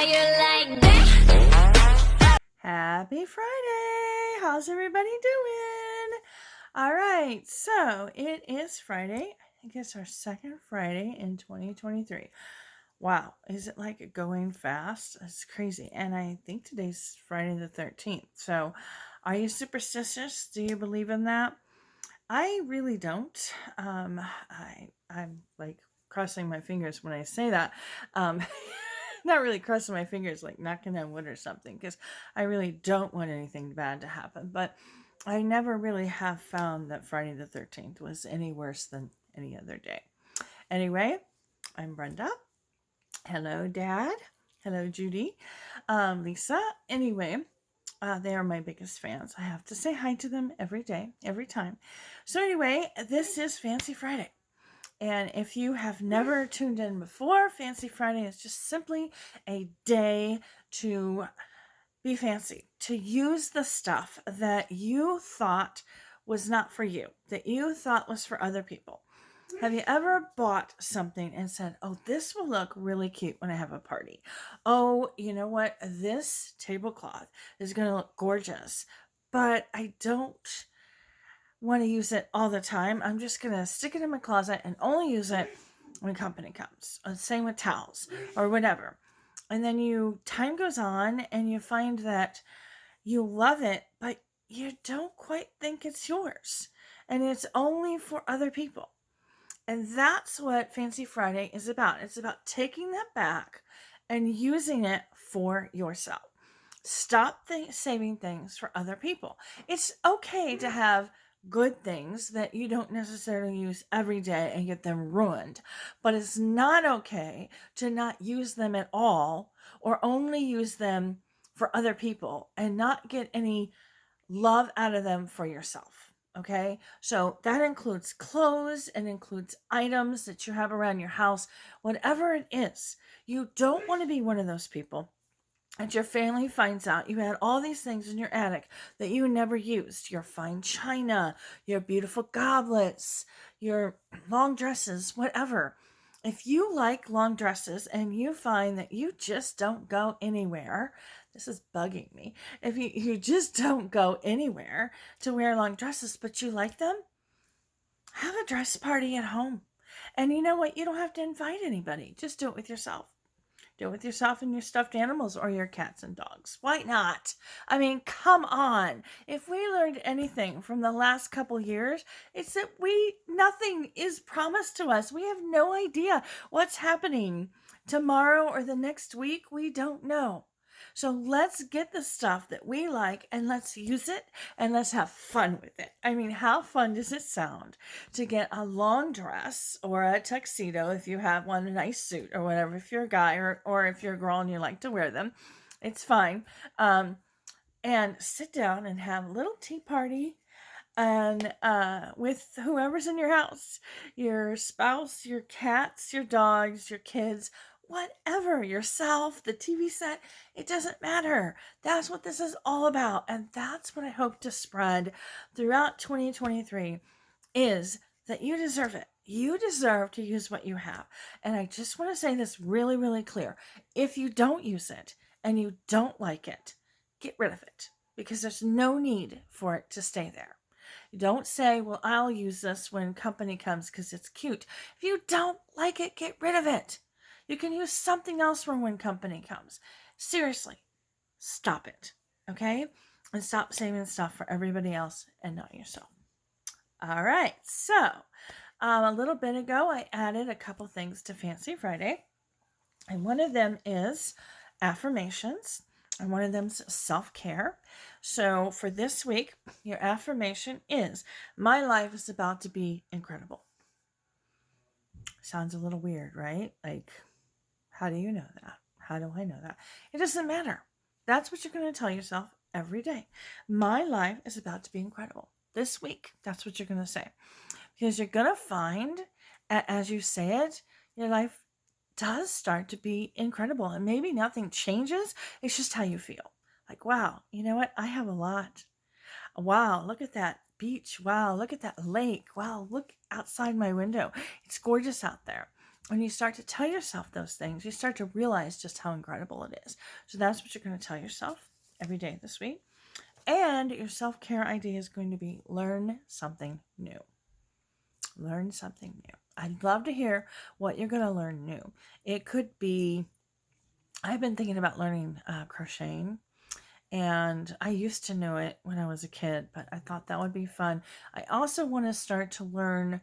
you like that? Happy Friday! How's everybody doing? All right, so it is Friday. I think it's our second Friday in 2023. Wow, is it like going fast? It's crazy. And I think today's Friday the 13th. So, are you superstitious? Do you believe in that? I really don't. I'm like crossing my fingers when I say that. Um, not really crossing my fingers, like knocking on wood or something, because I really don't want anything bad to happen. But I never really have found that Friday the 13th was any worse than any other day. Anyway, I'm Brenda. Hello, Dad. Hello, Judy. Lisa. Anyway, they are my biggest fans. I have to say hi to them every day, every time. So, anyway, this is Fancy Friday. And if you have never tuned in before, Fancy Friday is just simply a day to be fancy, to use the stuff that you thought was not for you, that you thought was for other people. Have you ever bought something and said, oh, this will look really cute when I have a party? Oh, you know what? This tablecloth is going to look gorgeous, but I don't want to use it all the time. I'm just going to stick it in my closet and only use it when company comes. Same with towels or whatever. And then time goes on and you find that you love it, but you don't quite think it's yours. And it's only for other people. And that's what Fancy Friday is about. It's about taking that back and using it for yourself. Stop saving things for other people. It's okay to have good things that you don't necessarily use every day and get them ruined, but it's not okay to not use them at all or only use them for other people and not get any love out of them for yourself. Okay, so that includes clothes and includes items that you have around your house, whatever it is. You don't want to be one of those people and your family finds out you had all these things in your attic that you never used. Your fine china, your beautiful goblets, your long dresses, whatever. If you like long dresses and you find that you just don't go anywhere, this is bugging me. If you just don't go anywhere to wear long dresses, but you like them, have a dress party at home. And you know what? You don't have to invite anybody. Just do it with yourself. Do it with yourself and your stuffed animals or your cats and dogs. Why not? I mean, come on. If we learned anything from the last couple years, it's that nothing is promised to us. We have no idea what's happening tomorrow or the next week. We don't know. So let's get the stuff that we like and let's use it and let's have fun with it. I mean, how fun does it sound to get a long dress or a tuxedo if you have one, a nice suit or whatever, if you're a guy or if you're a girl and you like to wear them, it's fine. And sit down and have a little tea party and with whoever's in your house, your spouse, your cats, your dogs, your kids, whatever, yourself, the TV set, it doesn't matter. That's what this is all about. And that's what I hope to spread throughout 2023 is that you deserve it. You deserve to use what you have. And I just want to say this really, really clear. If you don't use it and you don't like it, get rid of it because there's no need for it to stay there. Don't say, well, I'll use this when company comes because it's cute. If you don't like it, get rid of it. You can use something else for when company comes. Seriously, stop it, okay? And stop saving stuff for everybody else and not yourself. All right, so a little bit ago, I added a couple things to Fancy Friday. And one of them is affirmations. And one of them's self-care. So for this week, your affirmation is, my life is about to be incredible. Sounds a little weird, right? Like, how do you know that? How do I know that? It doesn't matter. That's what you're going to tell yourself every day. My life is about to be incredible. This week, that's what you're going to say. Because you're going to find, as you say it, your life does start to be incredible. And maybe nothing changes. It's just how you feel. Like, wow, you know what? I have a lot. Wow, look at that beach. Wow, look at that lake. Wow, look outside my window. It's gorgeous out there. when you start to tell yourself those things, you start to realize just how incredible it is. So that's what you're going to tell yourself every day this week. And your self-care idea is going to be learn something new. Learn something new. I'd love to hear what you're going to learn new. It could be, I've been thinking about learning crocheting. And I used to know it when I was a kid, but I thought that would be fun. I also want to start to learn.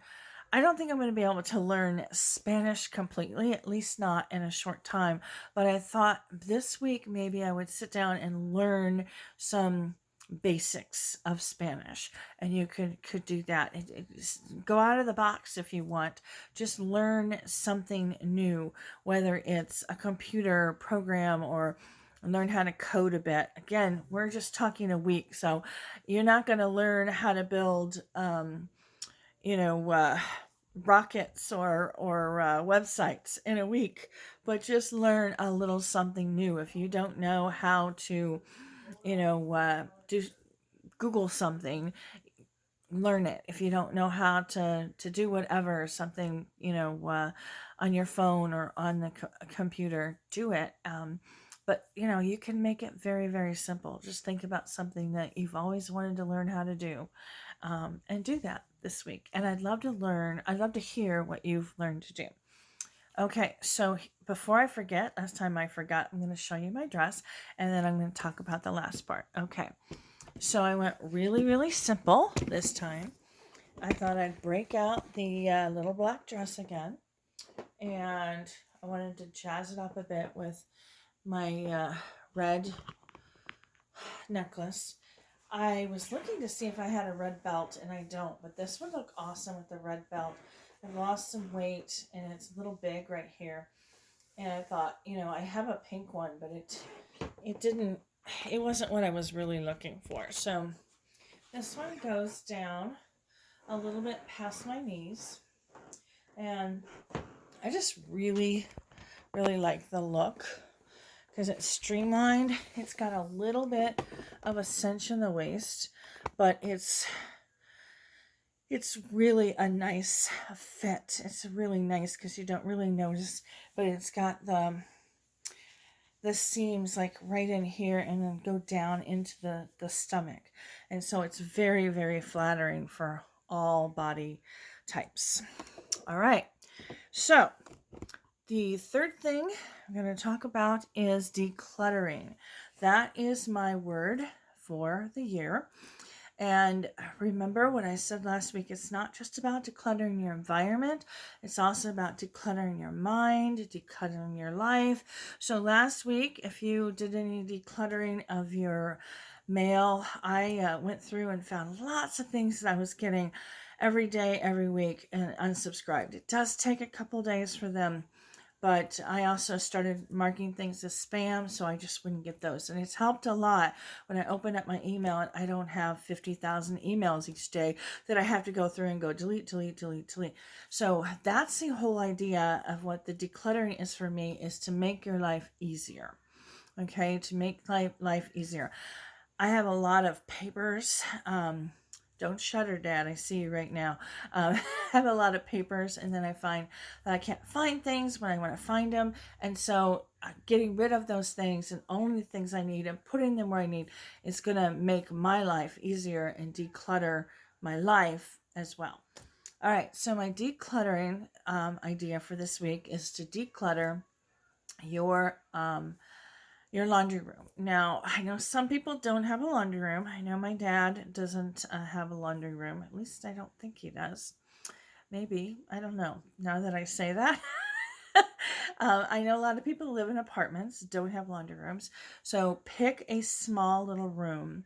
I don't think I'm going to be able to learn Spanish completely, at least not in a short time. But I thought this week maybe I would sit down and learn some basics of Spanish, and you could do that. Go out of the box if you want. Just learn something new, whether it's a computer program or learn how to code a bit. Again, we're just talking a week, so you're not going to learn how to build rockets or websites in a week, but just learn a little something new. If you don't know how to do Google something, learn it. If you don't know how to do whatever, something on your phone or on the computer, do it. But you can make it very, very simple. Just think about something that you've always wanted to learn how to do, and do that this week. And I'd love to hear what you've learned to do. Okay, so before I forget, last time I forgot, I'm going to show you my dress, and then I'm going to talk about the last part. Okay, so I went really, really simple this time. I thought I'd break out the little black dress again, and I wanted to jazz it up a bit with my red necklace. I was looking to see if I had a red belt, and I don't, but this would look awesome with the red belt. I've lost some weight, and it's a little big right here. And I thought, I have a pink one, but it wasn't what I was really looking for. So this one goes down a little bit past my knees, and I just really, really like the look because it's streamlined. It's got a little bit of a cinch in the waist, but it's really a nice fit. It's really nice because you don't really notice, but it's got the seams like right in here and then go down into the stomach. And so it's very, very flattering for all body types. All right. So the third thing I'm going to talk about is decluttering. That is my word for the year. And remember what I said last week, it's not just about decluttering your environment, it's also about decluttering your mind, decluttering your life. So last week, if you did any decluttering of your mail, I went through and found lots of things that I was getting every day, every week, and unsubscribed. It does take a couple days for them, but I also started marking things as spam, so I just wouldn't get those. And it's helped a lot when I open up my email and I don't have 50,000 emails each day that I have to go through and go delete, delete, delete, delete. So that's the whole idea of what the decluttering is for me, is to make your life easier. Okay, to make life easier. I have a lot of papers. Don't shudder, Dad. I see you right now. I have a lot of papers, and then I find that I can't find things when I want to find them. And so getting rid of those things and only the things I need and putting them where I need is going to make my life easier and declutter my life as well. All right, so my decluttering idea for this week is to declutter your laundry room. Now, I know some people don't have a laundry room. I know my dad doesn't have a laundry room. At least I don't think he does. Maybe. I don't know. Now that I say that. I know a lot of people live in apartments, don't have laundry rooms. So pick a small little room.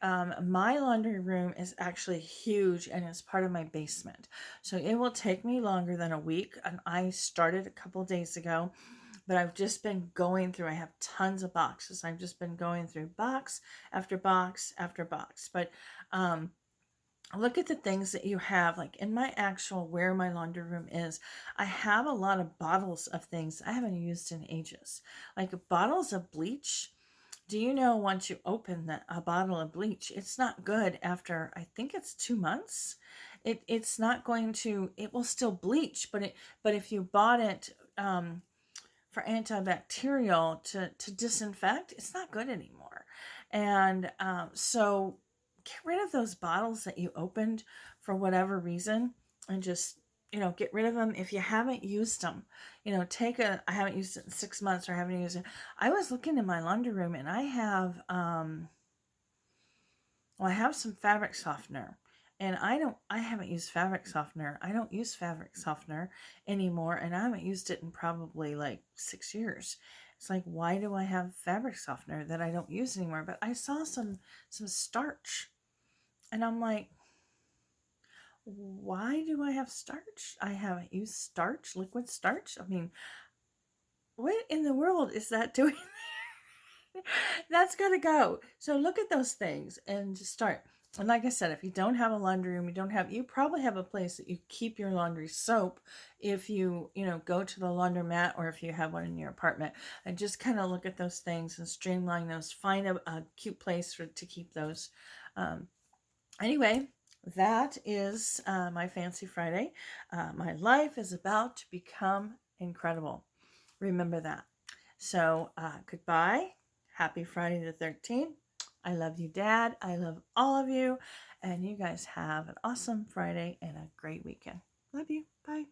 My laundry room is actually huge and it's part of my basement. So it will take me longer than a week. And I started a couple days ago. But I've just been going through, I have tons of boxes. I've just been going through box after box after box. But look at the things that you have, like in my actual, where my laundry room is, I have a lot of bottles of things I haven't used in ages. Like bottles of bleach. Do you know once you open a bottle of bleach, it's not good after, I think it's 2 months. it's not going to, it will still bleach, but if you bought it for antibacterial to disinfect, it's not good anymore. And so get rid of those bottles that you opened for whatever reason, and just, get rid of them. If you haven't used them, I haven't used it in 6 months, or I haven't used it. I was looking in my laundry room, and I have, I have some fabric softener, and I haven't used fabric softener. I don't use fabric softener anymore, and I haven't used it in probably like 6 years. It's like, why do I have fabric softener that I don't use anymore? But I saw some starch, and I'm like, why do I have starch? I haven't used starch, liquid starch. I mean, what in the world is that doing? That's got to go. So look at those things and just start. And like I said, if you don't have a laundry room, you probably have a place that you keep your laundry soap if you, go to the laundromat, or if you have one in your apartment, and just kind of look at those things and streamline those. Find a cute place to keep those. Anyway, that is my Fancy Friday. My life is about to become incredible. Remember that. So goodbye. Happy Friday the 13th. I love you, Dad. I love all of you. And you guys have an awesome Friday and a great weekend. Love you. Bye.